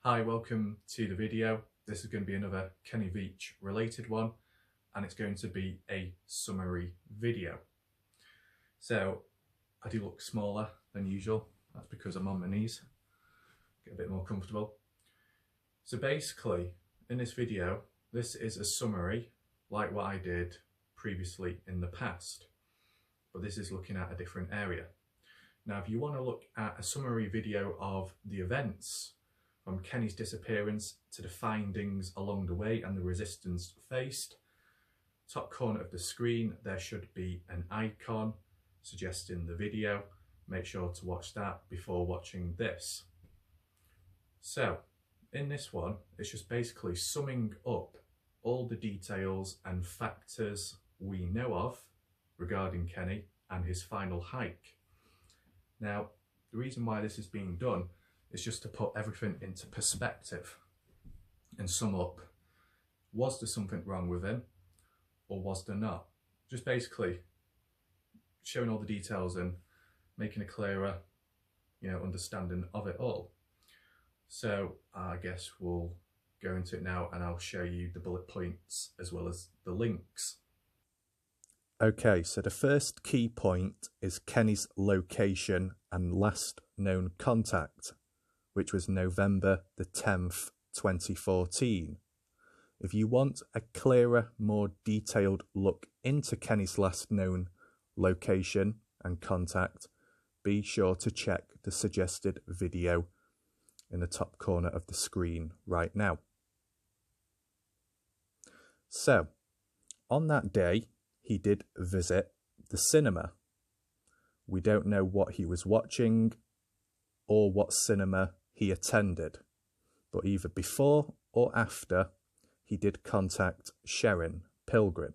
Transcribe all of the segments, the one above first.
Hi, welcome to the video. This is going to be another Kenny Veach related one, and it's going to be a summary video. So I do look smaller than usual. That's because I'm on my knees. Get a bit more comfortable. So basically, in this video, this is a summary like what I did previously in the past, but this is looking at a different area. Now, if you want to look at a summary video of the events from Kenny's disappearance to the findings along the way and the resistance faced, top corner of the screen there should be an icon suggesting the video. Make sure to watch that before watching this. So in this one, it's just basically summing up all the details and factors we know of regarding Kenny and his final hike. Now, the reason why this is being done is just to put everything into perspective and sum up, was there something wrong with him or was there not? Just basically showing all the details and making a clearer, understanding of it all. So I guess we'll go into it now and I'll show you the bullet points as well as the links. Okay, so the first key point is Kenny's location and last known contact, which was November the 10th, 2014. If you want a clearer, more detailed look into Kenny's last known location and contact, be sure to check the suggested video in the top corner of the screen right now. So, on that day, he did visit the cinema. We don't know what he was watching or what cinema he attended, but either before or after, he did contact Sharon Pilgrim,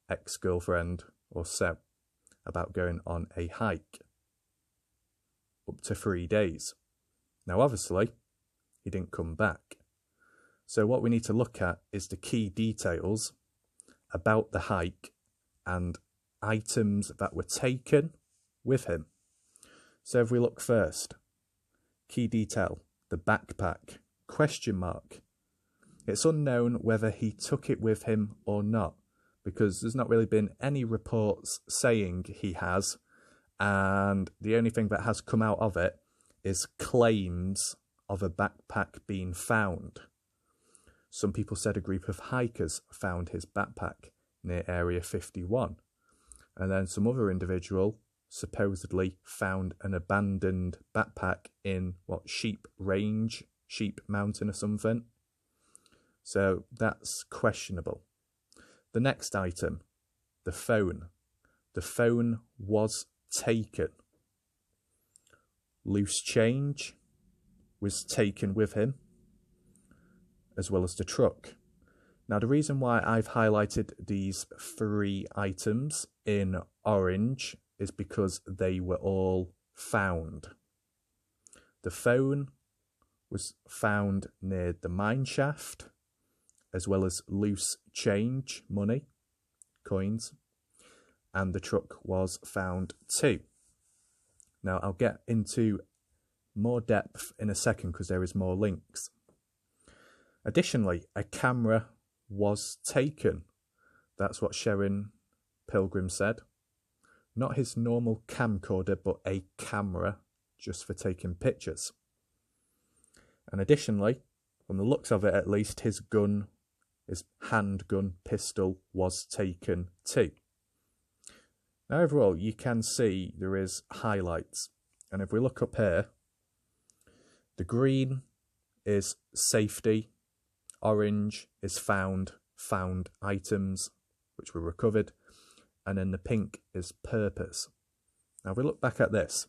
ex-girlfriend or so, about going on a hike up to 3 days. Now obviously, he didn't come back. So what we need to look at is the key details about the hike and items that were taken with him. So if we look first, key detail, the backpack, question mark. It's unknown whether he took it with him or not, because there's not really been any reports saying he has, and the only thing that has come out of it is claims of a backpack being found. Some people said a group of hikers found his backpack near Area 51, and then some other individual supposedly found an abandoned backpack in Sheep Mountain or something. So that's questionable. The next item, the phone. The phone was taken. Loose change was taken with him, as well as the truck. Now, the reason why I've highlighted these 3 items in orange is because they were all found. The phone was found near the mine shaft, as well as loose change, money, coins, and the truck was found too. Now, I'll get into more depth in a second because there is more links. Additionally, a camera was taken. That's what Sharon Pilgrim said. Not his normal camcorder, but a camera just for taking pictures. And additionally, from the looks of it at least, his gun, his handgun pistol was taken too. Now overall, you can see there is highlights. And if we look up here, the green is safety, orange is found items which were recovered, and then the pink is purpose. Now if we look back at this,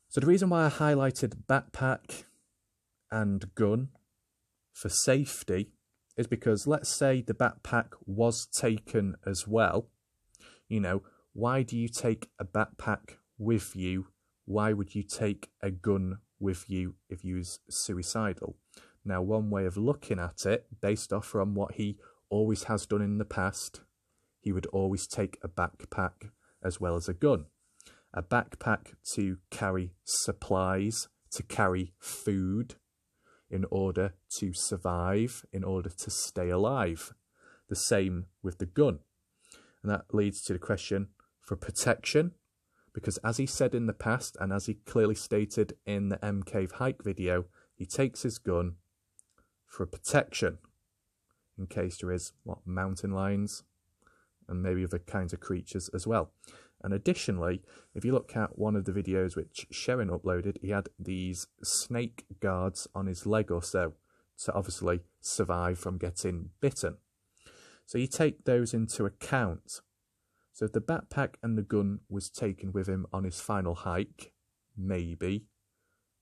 so the reason why I highlighted backpack and gun for safety is because let's say the backpack was taken as well. Why do you take a backpack with you? Why would you take a gun with you if you was suicidal? Now, one way of looking at it, based off from what he always has done in the past, he would always take a backpack as well as a gun. A backpack to carry supplies, to carry food, in order to survive, in order to stay alive. The same with the gun. And that leads to the question for protection, because as he said in the past, and as he clearly stated in the M Cave hike video, he takes his gun for protection in case there is, mountain lions and maybe other kinds of creatures as well. And additionally, if you look at one of the videos which Sharon uploaded, he had these snake guards on his leg or so to obviously survive from getting bitten. So you take those into account. So if the backpack and the gun was taken with him on his final hike, maybe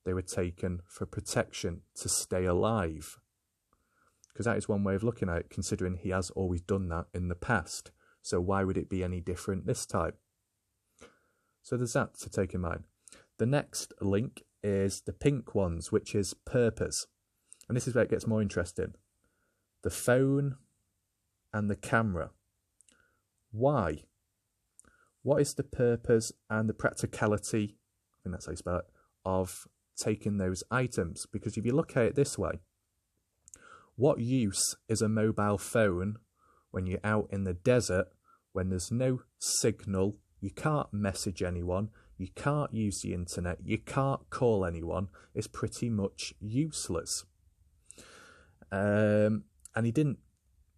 they were taken for protection, to stay alive. Because that is one way of looking at it, considering he has always done that in the past. So why would it be any different this time? So there's that to take in mind. The next link is the pink ones, which is purpose. And this is where it gets more interesting. The phone and the camera. Why? What is the purpose and the practicality, I think that's how you spell it, of taking those items? Because if you look at it this way, what use is a mobile phone when you're out in the desert, when there's no signal, you can't message anyone, you can't use the internet, you can't call anyone? It's pretty much useless. And he didn't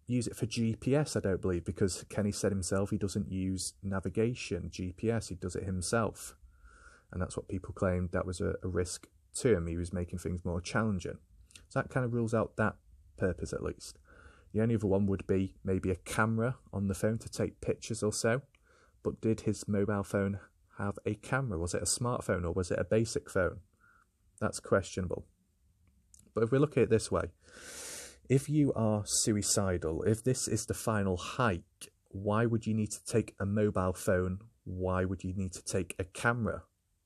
use it for GPS, I don't believe, because Kenny said himself he doesn't use navigation, GPS, he does it himself. And that's what people claimed that was a risk to him. He was making things more challenging. So that kind of rules out that purpose at least. The only other one would be maybe a camera on the phone to take pictures or so. But did his mobile phone have a camera? Was it a smartphone or was it a basic phone? That's questionable. But if we look at it this way, if you are suicidal, if this is the final hike, why would you need to take a mobile phone? Why would you need to take a camera?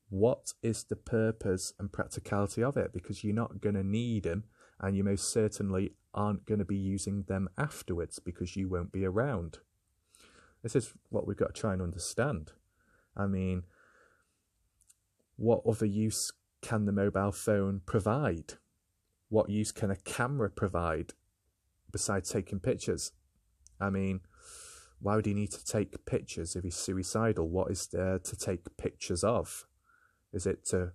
What is the purpose and practicality of it? Because you're not going to need them, and you most certainly aren't going to be using them afterwards because you won't be around. This is what we've got to try and understand. I mean, what other use can the mobile phone provide? What use can a camera provide besides taking pictures? I mean, why would he need to take pictures if he's suicidal? What is there to take pictures of? Is it to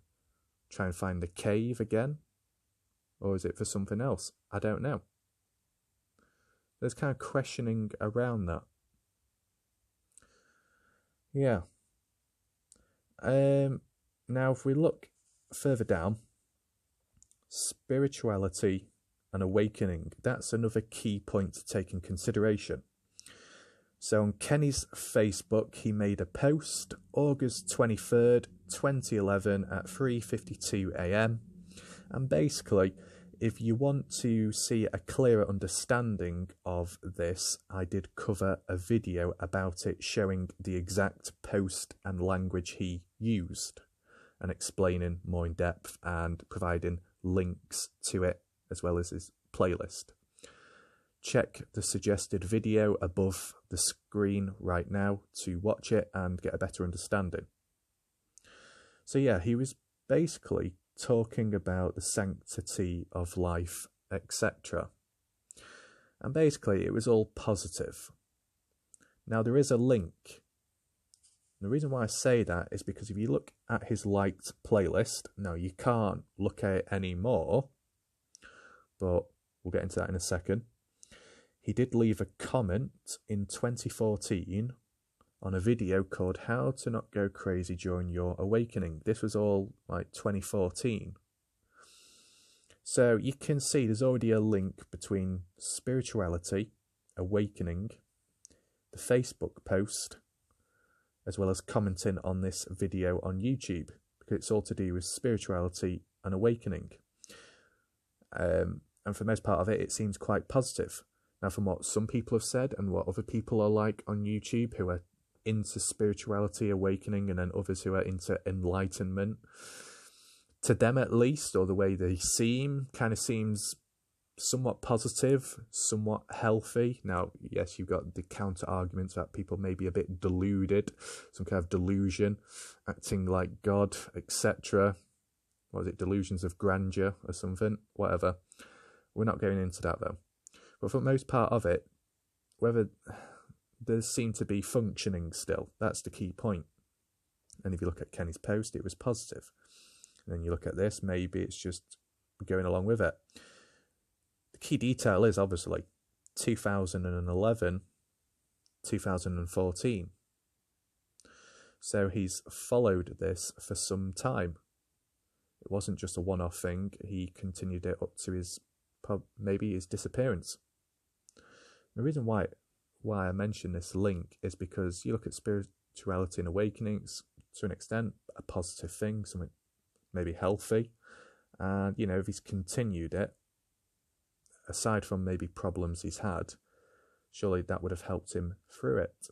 try and find the cave again? Or is it for something else? I don't know. There's kind of questioning around that. Yeah. Now, if we look further down, spirituality and awakening, that's another key point to take in consideration. So on Kenny's Facebook, he made a post August 23rd, 2011 at 3:52 AM. And basically, if you want to see a clearer understanding of this, I did cover a video about it showing the exact post and language he used and explaining more in depth and providing links to it as well as his playlist. Check the suggested video above the screen right now to watch it and get a better understanding. So yeah, he was basically talking about the sanctity of life, etc. And basically it was all positive. Now there is a link. The reason why I say that is because if you look at his liked playlist, now you can't look at it anymore, but we'll get into that in a second. He did leave a comment in 2014 on a video called How to Not Go Crazy During Your Awakening. This was all like 2014. So you can see there's already a link between spirituality, awakening, the Facebook post, as well as commenting on this video on YouTube, because it's all to do with spirituality and awakening. And for the most part of it, it seems quite positive. Now, from what some people have said and what other people are like on YouTube who are into spirituality, awakening, and then others who are into enlightenment, to them at least, or the way they seem, kind of seems somewhat positive, somewhat healthy. Now, yes, you've got the counter arguments that people may be a bit deluded, some kind of delusion, acting like God, etc. what was it, delusions of grandeur or something, whatever. We're not going into that though. But for the most part of it, whether there seemed to be functioning still, that's the key point. And if you look at Kenny's post, it was positive. And then you look at this, maybe it's just going along with it. The key detail is obviously 2011, 2014. So he's followed this for some time. It wasn't just a one-off thing. He continued it up to his, maybe his disappearance. The reason why I mention this link is because you look at spirituality and awakenings, to an extent, a positive thing, something maybe healthy. And, you know, if he's continued it, aside from maybe problems he's had, surely that would have helped him through it.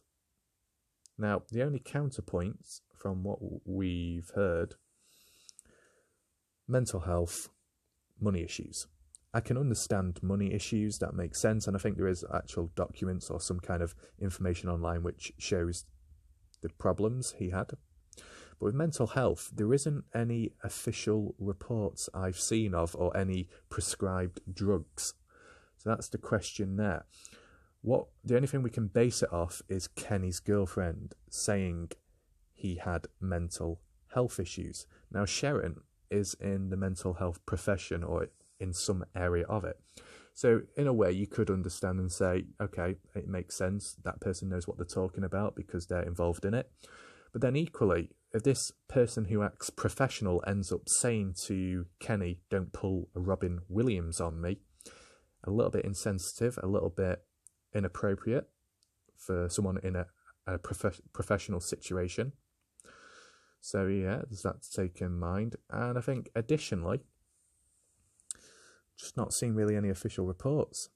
Now, the only counterpoints from what we've heard, mental health, money issues. I can understand money issues, that makes sense, and I think there is actual documents or some kind of information online which shows the problems he had. But with mental health, there isn't any official reports I've seen of or any prescribed drugs. So that's the question there. The only thing we can base it off is Kenny's girlfriend saying he had mental health issues. Now, Sharon is in the mental health profession or in some area of it. So in a way, you could understand and say, okay, it makes sense. That person knows what they're talking about because they're involved in it. But then equally, if this person who acts professional ends up saying to Kenny, don't pull a Robin Williams on me, a little bit insensitive, a little bit inappropriate for someone in a professional situation. So yeah, there's that to take in mind. And I think additionally, just not seeing really any official reports.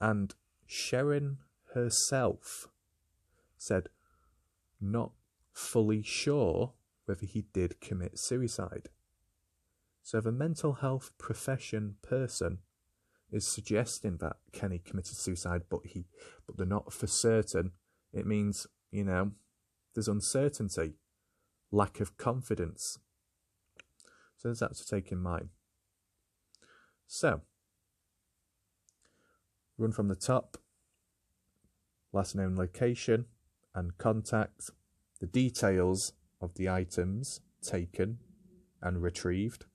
And Sharon herself said not fully sure whether he did commit suicide. So if a mental health profession person is suggesting that Kenny committed suicide, but they're not for certain, it means, you know, there's uncertainty, lack of confidence. So there's that to take in mind. So, run from the top, last known location and contact, the details of the items taken and retrieved,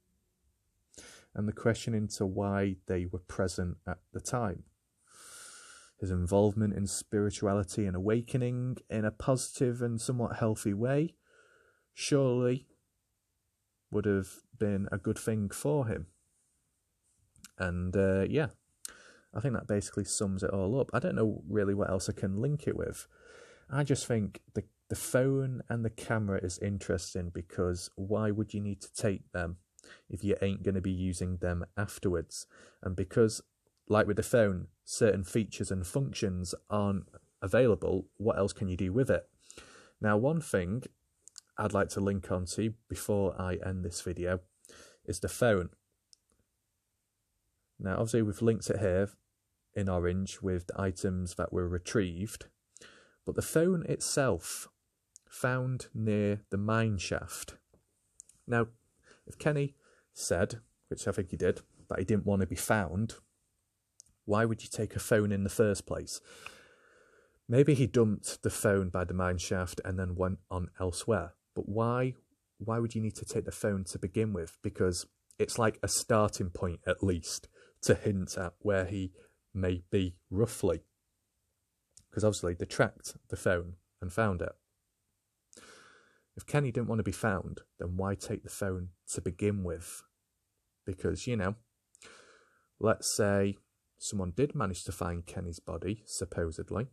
and the question into why they were present at the time. His involvement in spirituality and awakening in a positive and somewhat healthy way surely would have been a good thing for him. And yeah, I think that basically sums it all up. I don't know really what else I can link it with. I just think the phone and the camera is interesting because why would you need to take them if you ain't going to be using them afterwards? And because, like with the phone, certain features and functions aren't available, what else can you do with it? Now, one thing I'd like to link onto before I end this video is the phone. Now, obviously, we've linked it here in orange with the items that were retrieved, but the phone itself found near the mine shaft. Now, if Kenny said, which I think he did, that he didn't want to be found, why would you take a phone in the first place? Maybe he dumped the phone by the mine shaft and then went on elsewhere. But why would you need to take the phone to begin with? Because it's like a starting point, at least, to hint at where he may be roughly. Because obviously they tracked the phone and found it. If Kenny didn't want to be found, then why take the phone to begin with? Because, you know, let's say someone did manage to find Kenny's body, supposedly,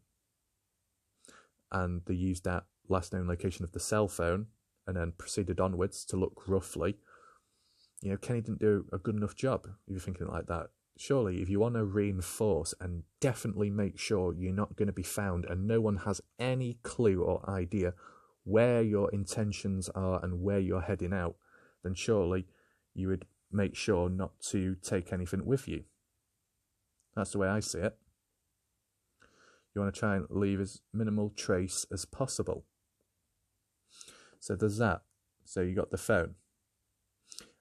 and they used that last known location of the cell phone and then proceeded onwards to look roughly. You know, Kenny didn't do a good enough job, if you're thinking like that. Surely, if you want to reinforce and definitely make sure you're not going to be found and no one has any clue or idea where your intentions are and where you're heading out, then surely you would make sure not to take anything with you. That's the way I see it. You want to try and leave as minimal trace as possible. So there's that. So you got the phone.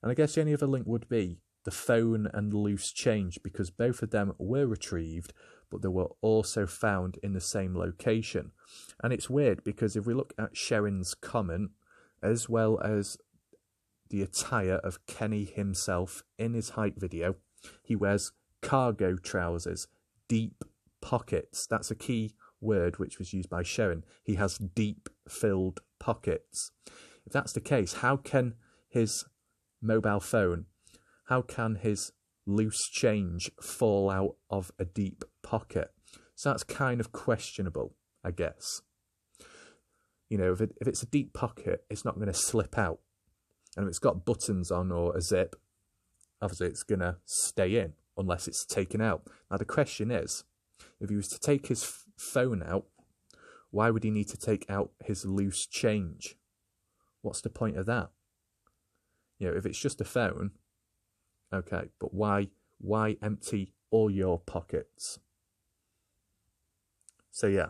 And I guess the only other link would be the phone and loose change, because both of them were retrieved, but they were also found in the same location. And it's weird because if we look at Sharon's comment, as well as the attire of Kenny himself in his hike video, he wears cargo trousers, deep pockets. That's a key word which was used by Sharon. He has deep filled pockets. If that's the case, how can his mobile phone, how can his loose change fall out of a deep pocket? So that's kind of questionable, I guess. You know, if it's a deep pocket, it's not going to slip out. And if it's got buttons on or a zip, obviously it's going to stay in unless it's taken out. Now the question is, if he was to take his phone out, why would he need to take out his loose change? What's the point of that? You know, if it's just a phone, okay, but why empty all your pockets? So yeah.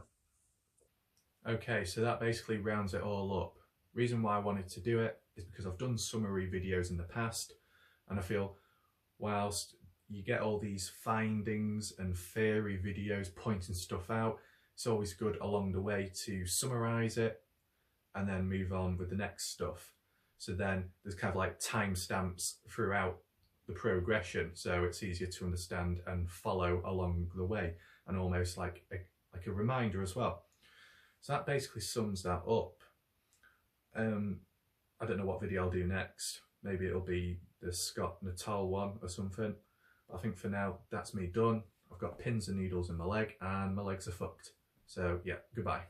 Okay, so that basically rounds it all up. Reason why I wanted to do it is because I've done summary videos in the past, and I feel whilst you get all these findings and theory videos pointing stuff out, it's always good along the way to summarise it and then move on with the next stuff. So then there's kind of like timestamps throughout the progression, so it's easier to understand and follow along the way, and almost like a reminder as well. So that basically sums that up. I don't know what video I'll do next. Maybe it'll be the Scott Natal one or something. But I think for now, that's me done. I've got pins and needles in my leg and my legs are fucked. So yeah, goodbye.